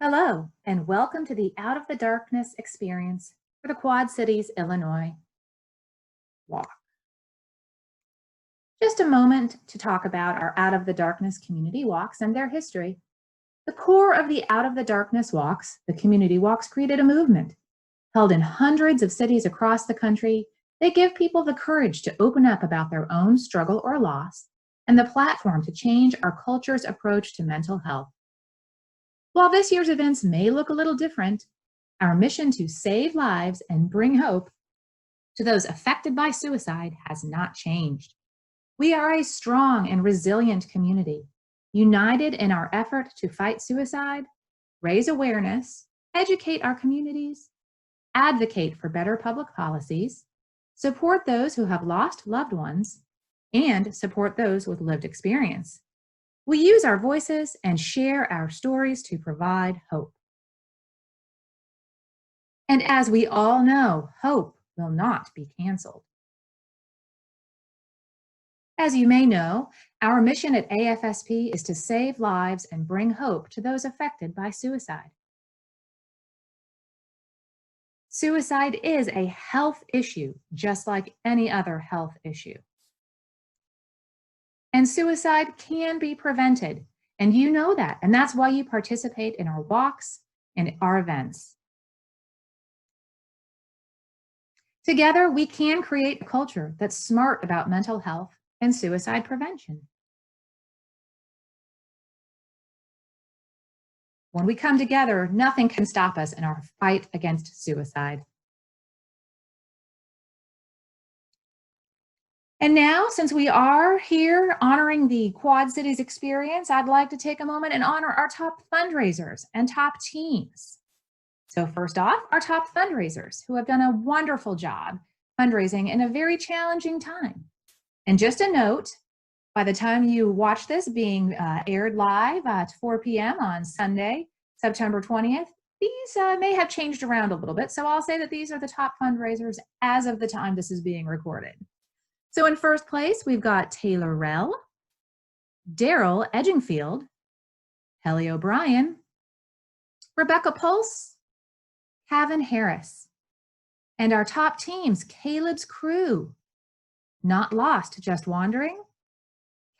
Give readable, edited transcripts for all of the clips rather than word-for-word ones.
Hello, and welcome to the Out of the Darkness experience for the Quad Cities, Illinois walk. Just a moment to talk about our Out of the Darkness community walks and their history. The core of the Out of the Darkness walks, the community walks, created a movement. Held in hundreds of cities across the country, they give people the courage to open up about their own struggle or loss and the platform to change our culture's approach to mental health. While this year's events may look a little different, our mission to save lives and bring hope to those affected by suicide has not changed. We are a strong and resilient community, united in our effort to fight suicide, raise awareness, educate our communities, advocate for better public policies, support those who have lost loved ones, and support those with lived experience. We use our voices and share our stories to provide hope. And as we all know, hope will not be canceled. As you may know, our mission at AFSP is to save lives and bring hope to those affected by suicide. Suicide is a health issue, just like any other health issue. And suicide can be prevented, and you know that, and that's why you participate in our walks and our events. Together, we can create a culture that's smart about mental health and suicide prevention. When we come together, nothing can stop us in our fight against suicide. And now, since we are here honoring the Quad Cities experience, I'd like to take a moment and honor our top fundraisers and top teams. So first off, our top fundraisers who have done a wonderful job fundraising in a very challenging time. And just a note, by the time you watch this being aired live at 4 p.m. on Sunday, September 20th, these may have changed around a little bit. So I'll say that these are the top fundraisers as of the time this is being recorded. So in first place, we've got Taylor Rell, Daryl Edgingfield, Kelly O'Brien, Rebecca Pulse, Kevin Harris, and our top teams, Caleb's Crew, Not Lost, Just Wandering,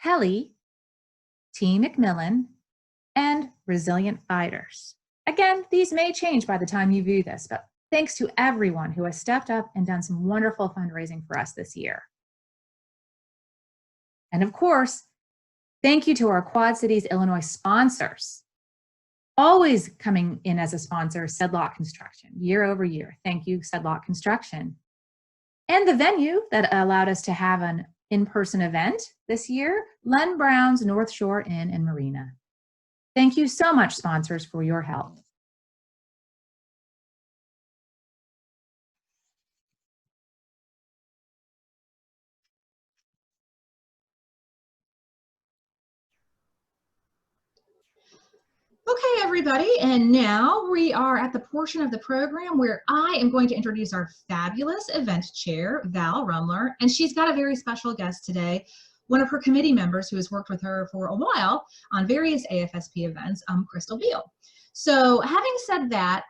Kelly, T. McMillan, and Resilient Fighters. Again, these may change by the time you view this, but thanks to everyone who has stepped up and done some wonderful fundraising for us this year. And of course, thank you to our Quad Cities, Illinois sponsors. Always coming in as a sponsor, Sedlock Construction, year over year. Thank you, Sedlock Construction. And the venue that allowed us to have an in-person event this year, Len Brown's North Shore Inn and Marina. Thank you so much, sponsors, for your help. Okay, everybody, and now we are at the portion of the program where I am going to introduce our fabulous event chair, Val Rumler, and she's got a very special guest today, one of her committee members who has worked with her for a while on various AFSP events, Crystal Beal. So having said that,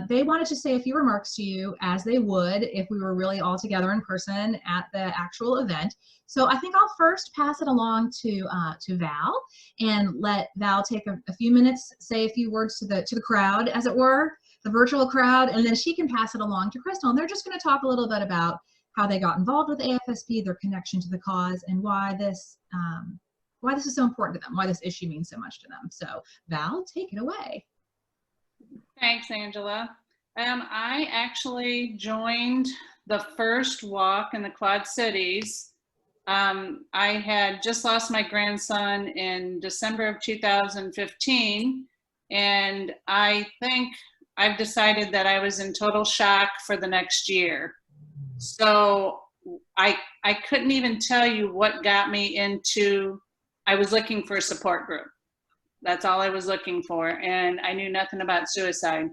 they wanted to say a few remarks to you as they would if we were really all together in person at the actual event. So I think I'll first pass it along to Val and let Val take a few minutes, say a few words to the crowd, as it were, the virtual crowd, and then she can pass it along to Crystal. And they're just going to talk a little bit about how they got involved with AFSP, their connection to the cause, and why this is so important to them, why this issue means so much to them. So Val, take it away. Thanks, Angela. I actually joined the first walk in the Quad Cities. I had just lost my grandson in December of 2015, and I think I've decided that I was in total shock for the next year. So I couldn't even tell you what got me into, I was looking for a support group. That's all I was looking for, and I knew nothing about suicide.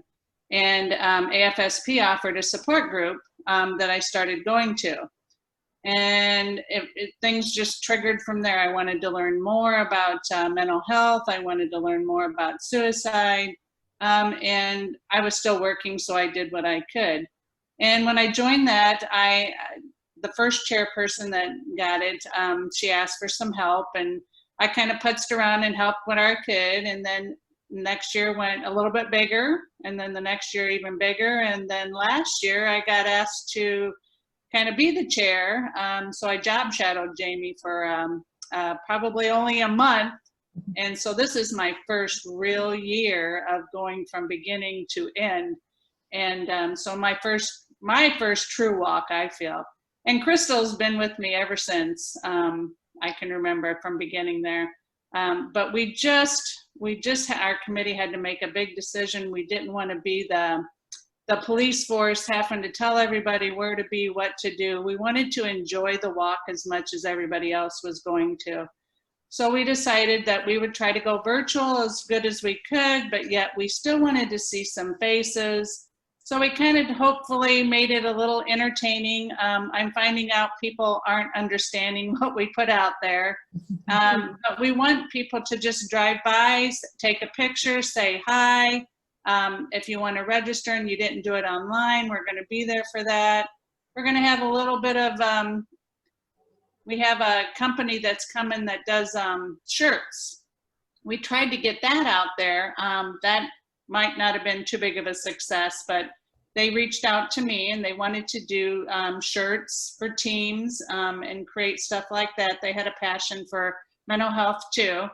And AFSP offered a support group that I started going to. And things just triggered from there. I wanted to learn more about mental health. I wanted to learn more about suicide. and I was still working, so I did what I could. And when I joined that, the first chairperson that got it, she asked for some help, and I kind of putzed around and helped what I could. And then next year went a little bit bigger, and then the next year even bigger. And then last year I got asked to kind of be the chair. So I job shadowed Jamie for probably only a month. And so this is my first real year of going from beginning to end. And so my first true walk, I feel. And Crystal's been with me ever since I can remember, from beginning there. But our committee had to make a big decision. We didn't want to be the police force having to tell everybody where to be, what to do. We wanted to enjoy the walk as much as everybody else was going to. So we decided that we would try to go virtual as good as we could, but yet we still wanted to see some faces. So we kind of hopefully made it a little entertaining. I'm finding out people aren't understanding what we put out there. But we want people to just drive by, take a picture, say hi. If you want to register and you didn't do it online, we're going to be there for that. We're going to have a little bit of, we have a company that's coming that does shirts. We tried to get that out there. That might not have been too big of a success, but they reached out to me and they wanted to do shirts for teams and create stuff like that. They had a passion for mental health too.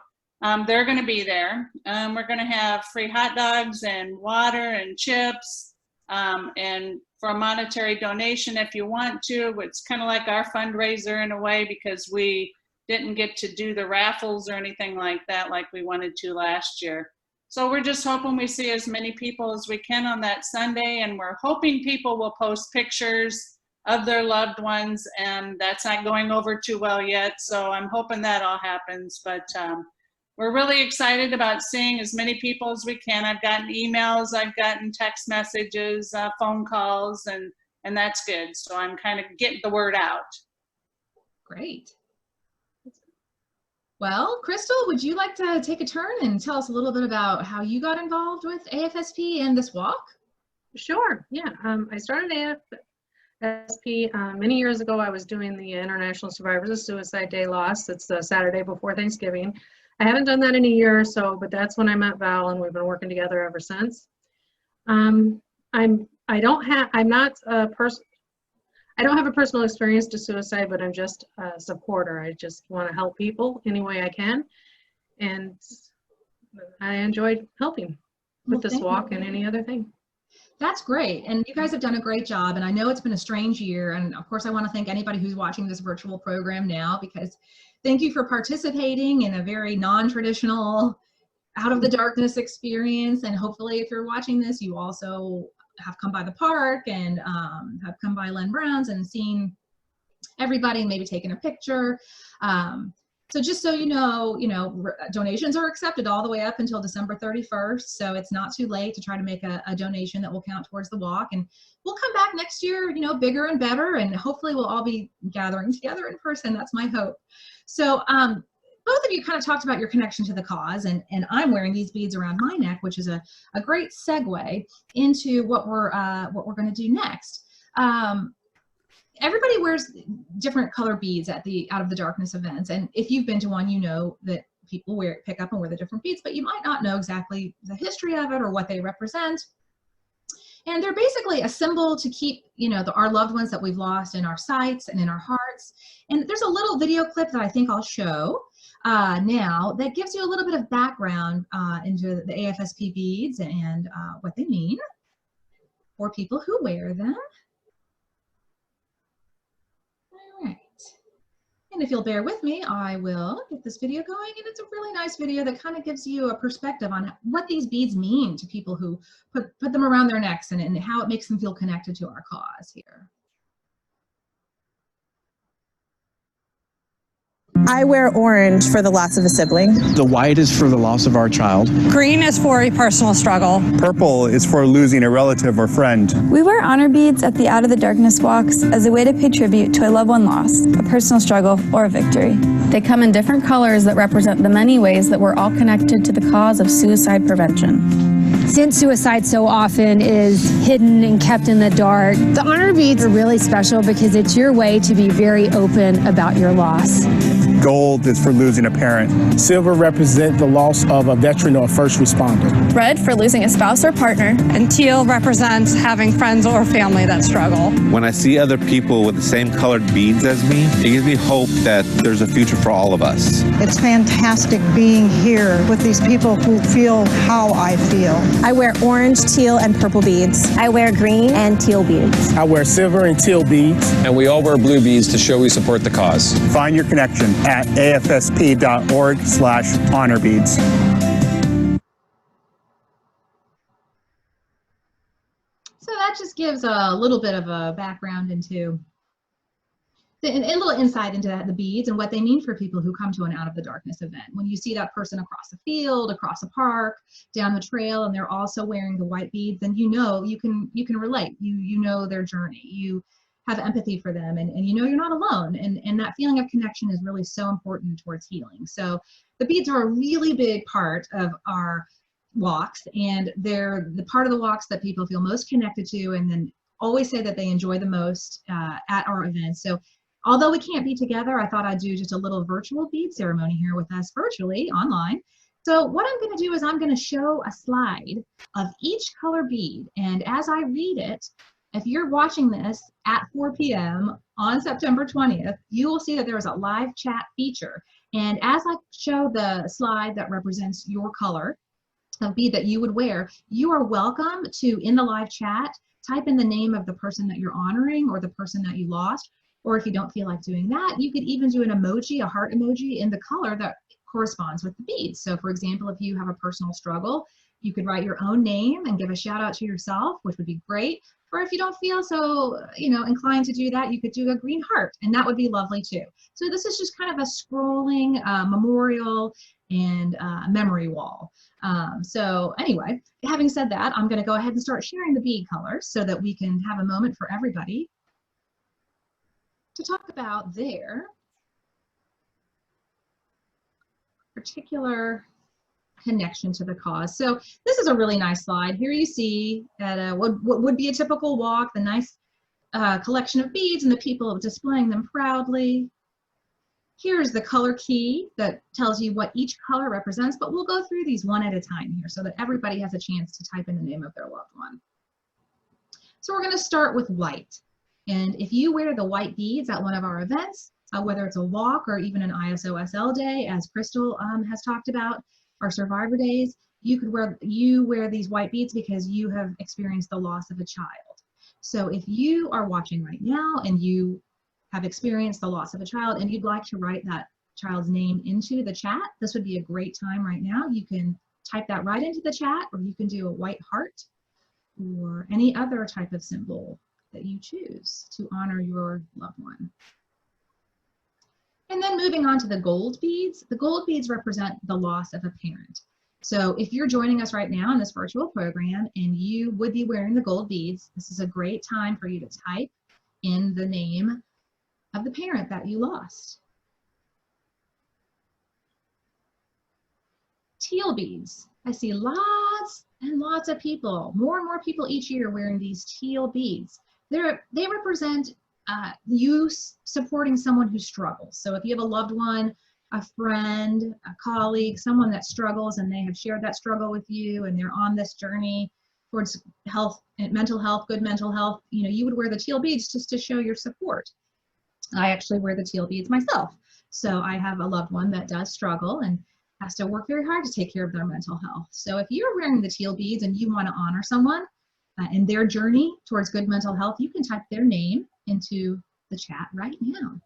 They're going to be there. We're going to have free hot dogs and water and chips, and for a monetary donation if you want to. It's kind of like our fundraiser in a way, because we didn't get to do the raffles or anything like that like we wanted to last year. So we're just hoping we see as many people as we can on that Sunday, and we're hoping people will post pictures of their loved ones, and that's not going over too well yet. So I'm hoping that all happens, but we're really excited about seeing as many people as we can. I've gotten emails, I've gotten text messages, phone calls, and that's good. So I'm kind of getting the word out. Great. Well, Crystal, would you like to take a turn and tell us a little bit about how you got involved with AFSP and this walk? Sure, yeah. I started AFSP many years ago. I was doing the International Survivors of Suicide Day Loss. It's the Saturday before Thanksgiving. I haven't done that in a year or so, but that's when I met Val, and we've been working together ever since. I don't have a personal experience to suicide, but I'm just a supporter. I just want to help people any way I can, and I enjoyed helping with this walk and any other thing. That's great, and you guys have done a great job, and I know it's been a strange year, and of course I want to thank anybody who's watching this virtual program now, because thank you for participating in a very non-traditional out of the darkness experience. And hopefully if you're watching this, you also have come by the park and have come by Len Brown's and seen everybody and maybe taken a picture. So just so you know, donations are accepted all the way up until December 31st. So it's not too late to try to make a donation that will count towards the walk. And we'll come back next year, bigger and better. And hopefully we'll all be gathering together in person. That's my hope. So both of you kind of talked about your connection to the cause, and I'm wearing these beads around my neck, which is a great segue into what we're going to do next. Everybody wears different color beads at the Out of the Darkness events, and if you've been to one, you know that people pick up and wear the different beads, but you might not know exactly the history of it or what they represent. And they're basically a symbol to keep, our loved ones that we've lost in our sights and in our hearts. And there's a little video clip that I think I'll show now that gives you a little bit of background into the AFSP beads and what they mean for people who wear them. All right. And if you'll bear with me, I will get this video going. And it's a really nice video that kind of gives you a perspective on what these beads mean to people who put them around their necks, and how it makes them feel connected to our cause here. I wear orange for the loss of a sibling. The white is for the loss of our child. Green is for a personal struggle. Purple is for losing a relative or friend. We wear honor beads at the Out of the Darkness walks as a way to pay tribute to a loved one lost, a personal struggle, or a victory. They come in different colors that represent the many ways that we're all connected to the cause of suicide prevention. Since suicide so often is hidden and kept in the dark, the honor beads are really special because it's your way to be very open about your loss. Gold is for losing a parent. Silver represents the loss of a veteran or a first responder. Red for losing a spouse or partner. And teal represents having friends or family that struggle. When I see other people with the same colored beads as me, it gives me hope that there's a future for all of us. It's fantastic being here with these people who feel how I feel. I wear orange, teal, and purple beads. I wear green and teal beads. I wear silver and teal beads. And we all wear blue beads to show we support the cause. Find your connection at afsp.org/honorbeads. So that just gives a little bit of a background into a little insight into the beads and what they mean for people who come to an Out of the Darkness event. When you see that person across a field, across a park, down the trail, and they're also wearing the white beads, then you know you can relate. You know their journey. You have empathy for them, and you know you're not alone. And that feeling of connection is really so important towards healing. So the beads are a really big part of our walks, and they're the part of the walks that people feel most connected to, and then always say that they enjoy the most at our events. So although we can't be together, I thought I'd do just a little virtual bead ceremony here with us virtually online. So what I'm going to do is I'm going to show a slide of each color bead, and as I read it, if you're watching this at 4 p.m. on September 20th, you will see that there is a live chat feature. And as I show the slide that represents your color of bead that you would wear, you are welcome to, in the live chat, type in the name of the person that you're honoring or the person that you lost. Or if you don't feel like doing that, you could even do an emoji, a heart emoji, in the color that corresponds with the beads. So for example, if you have a personal struggle, you could write your own name and give a shout out to yourself, which would be great. Or if you don't feel so, inclined to do that, you could do a green heart, and that would be lovely too. So this is just kind of a scrolling memorial and memory wall. So anyway, having said that, I'm going to go ahead and start sharing the bead colors so that we can have a moment for everybody to talk about their particular connection to the cause. So this is a really nice slide. Here you see at what would be a typical walk, the nice collection of beads and the people displaying them proudly. Here's the color key that tells you what each color represents, but we'll go through these one at a time here so that everybody has a chance to type in the name of their loved one. So we're going to start with white. And if you wear the white beads at one of our events, whether it's a walk or even an ISOSL day, as Crystal has talked about, our Survivor Days, you wear these white beads because you have experienced the loss of a child. So if you are watching right now and you have experienced the loss of a child and you'd like to write that child's name into the chat, this would be a great time right now. You can type that right into the chat, or you can do a white heart or any other type of symbol that you choose to honor your loved one. And then moving on to the gold beads represent the loss of a parent. So if you're joining us right now in this virtual program and you would be wearing the gold beads, this is a great time for you to type in the name of the parent that you lost. Teal beads. I see lots and lots of people, more and more people each year wearing these teal beads. They represent you supporting someone who struggles. So if you have a loved one, a friend, a colleague, someone that struggles and they have shared that struggle with you and they're on this journey towards health and mental health, good mental health, you would wear the teal beads just to show your support. I actually wear the teal beads myself. So I have a loved one that does struggle and has to work very hard to take care of their mental health. So if you're wearing the teal beads and you want to honor someone in their journey towards good mental health, you can type their name into the chat right now.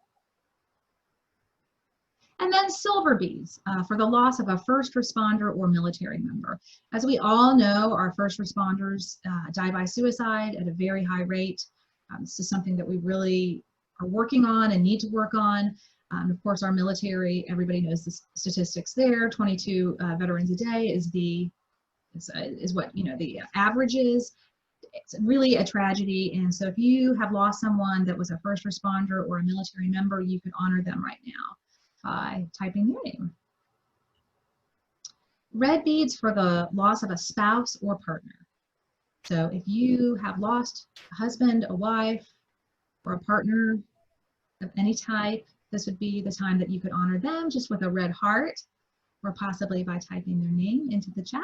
And then silver beads for the loss of a first responder or military member. As we all know, our first responders die by suicide at a very high rate. This is something that we really are working on and need to work on. Of course, our military, everybody knows the statistics there. 22 veterans a day is what the average is. It's really a tragedy, and so if you have lost someone that was a first responder or a military member, you could honor them right now by typing their name. red beads for the loss of a spouse or partner. So if you have lost a husband, a wife, or a partner of any type, this would be the time that you could honor them just with a red heart, or possibly by typing their name into the chat.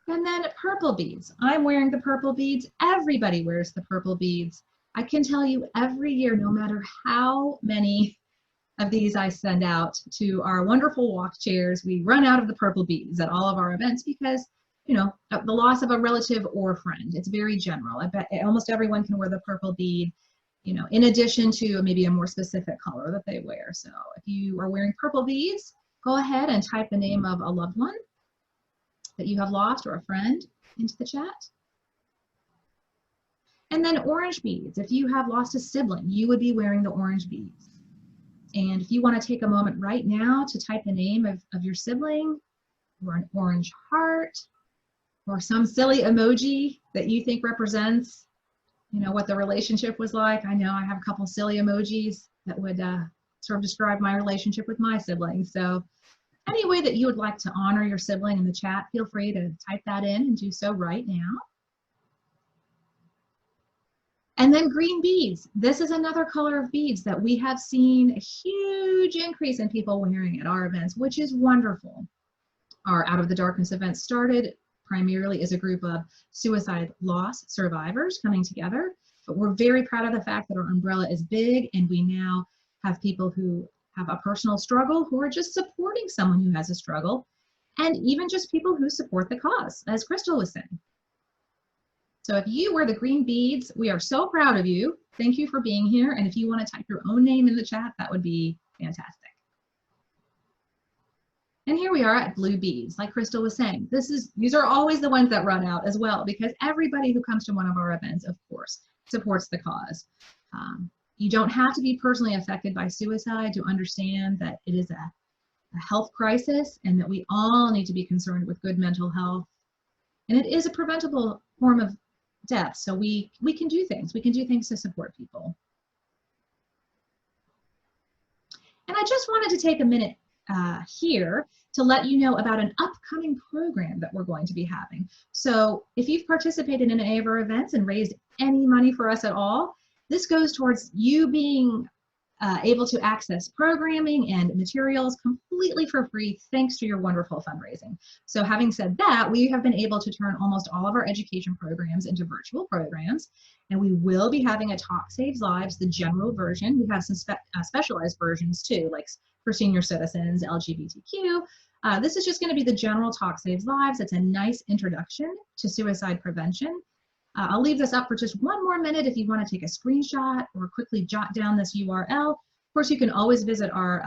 And then purple beads. I'm wearing the purple beads. Everybody wears the purple beads. I can tell you every year, no matter how many of these I send out to our wonderful walk chairs, we run out of the purple beads at all of our events because, you know, the loss of a relative or friend, it's very general. I bet almost everyone can wear the purple bead, you know, in addition to maybe a more specific color that they wear. So if you are wearing purple beads, go ahead and type the name of a loved one that you have lost or a friend into the chat. And then orange beads. If you have lost a sibling, you would be wearing the orange beads. And if you want to take a moment right now to type the name of your sibling, or an orange heart, or some silly emoji that you think represents, you know, what the relationship was like. I know I have a couple silly emojis that would sort of describe my relationship with my sibling. So any way that you would like to honor your sibling in the chat, feel free to type that in and do so right now. And then green beads. This is another color of beads that we have seen a huge increase in people wearing at our events, which is wonderful. Our Out of the Darkness event started primarily as a group of suicide loss survivors coming together, but we're very proud of the fact that our umbrella is big and we now have people who have a personal struggle who are just supporting someone who has a struggle, and even just people who support the cause, as Crystal was saying. So if you wear the green beads, we are so proud of you. Thank you for being here. And if you want to type your own name in the chat, that would be fantastic. And here we are at blue beads, like Crystal was saying. These are always the ones that run out as well, because everybody who comes to one of our events, of course, supports the cause. You don't have to be personally affected by suicide to understand that it is a health crisis and that we all need to be concerned with good mental health. And it is a preventable form of death, so we can do things. We can do things to support people. And I just wanted to take a minute here to let you know about an upcoming program that we're going to be having. So if you've participated in any of our events and raised any money for us at all, this goes towards you being able to access programming and materials completely for free thanks to your wonderful fundraising. So having said that, we have been able to turn almost all of our education programs into virtual programs, and we will be having a Talk Saves Lives, the general version. We have some specialized versions too, like for senior citizens, LGBTQ. This is just going to be the general Talk Saves Lives. It's a nice introduction to suicide prevention. I'll leave this up for just one more minute if you want to take a screenshot or quickly jot down this URL. Of course, you can always visit our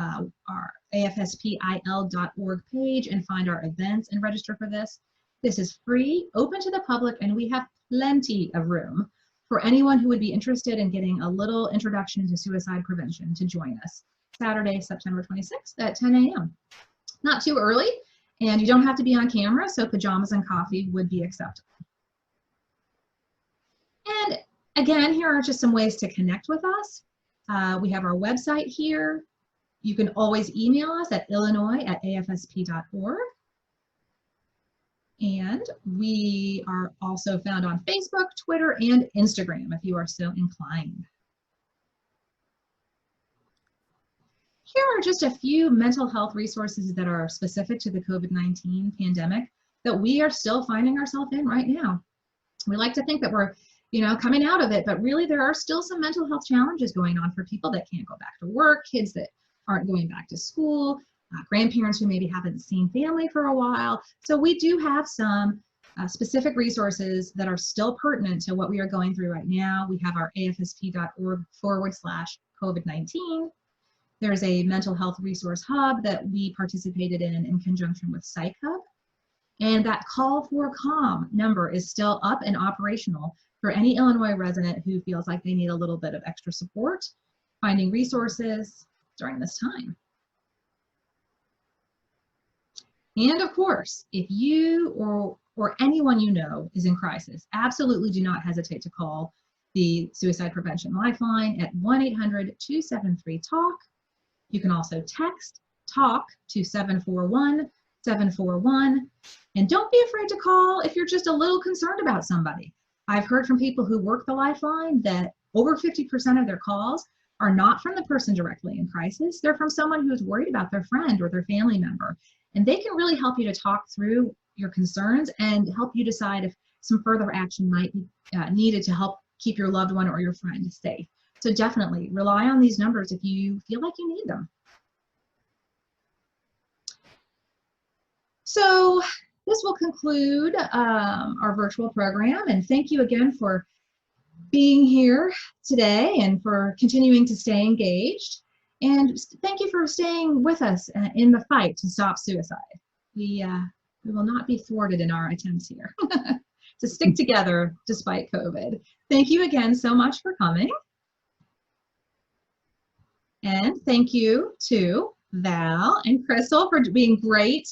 afspil.org page and find our events and register for this. This is free, open to the public, and we have plenty of room for anyone who would be interested in getting a little introduction to suicide prevention to join us. Saturday, September 26th at 10 a.m. Not too early, and you don't have to be on camera, so pajamas and coffee would be acceptable. And again, here are just some ways to connect with us. We have our website here. You can always email us at illinois@afsp.org. And we are also found on Facebook, Twitter, and Instagram if you are so inclined. Here are just a few mental health resources that are specific to the COVID-19 pandemic that we are still finding ourselves in right now. We like to think that we're coming out of it, but really there are still some mental health challenges going on for people that can't go back to work, kids that aren't going back to school, grandparents who maybe haven't seen family for a while. So we do have some specific resources that are still pertinent to what we are going through right now. We have our afsp.org/COVID-19. There's a mental health resource hub that we participated in conjunction with Psych Hub. And that call for calm number is still up and operational for any Illinois resident who feels like they need a little bit of extra support, finding resources during this time. And of course, if you or anyone you know is in crisis, absolutely do not hesitate to call the Suicide Prevention Lifeline at 1-800-273-TALK. You can also text talk to 741-741. And don't be afraid to call if you're just a little concerned about somebody. I've heard from people who work the Lifeline that over 50% of their calls are not from the person directly in crisis. They're from someone who's worried about their friend or their family member. And they can really help you to talk through your concerns and help you decide if some further action might be needed to help keep your loved one or your friend safe. So definitely rely on these numbers if you feel like you need them. So this will conclude our virtual program, and thank you again for being here today and for continuing to stay engaged. And thank you for staying with us in the fight to stop suicide. We will not be thwarted in our attempts here to stick together despite COVID. Thank you again so much for coming. And thank you to Val and Crystal for being great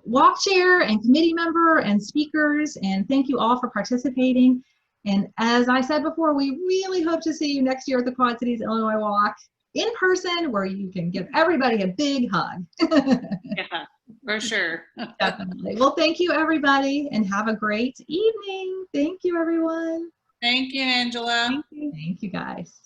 walk chair and committee member and speakers. And thank you all for participating. And as I said before, we really hope to see you next year at the Quad Cities Illinois Walk in person, where you can give everybody a big hug. Yeah, for sure. Definitely. Well, thank you, everybody, and have a great evening. Thank you, everyone. Thank you, Angela. Thank you guys.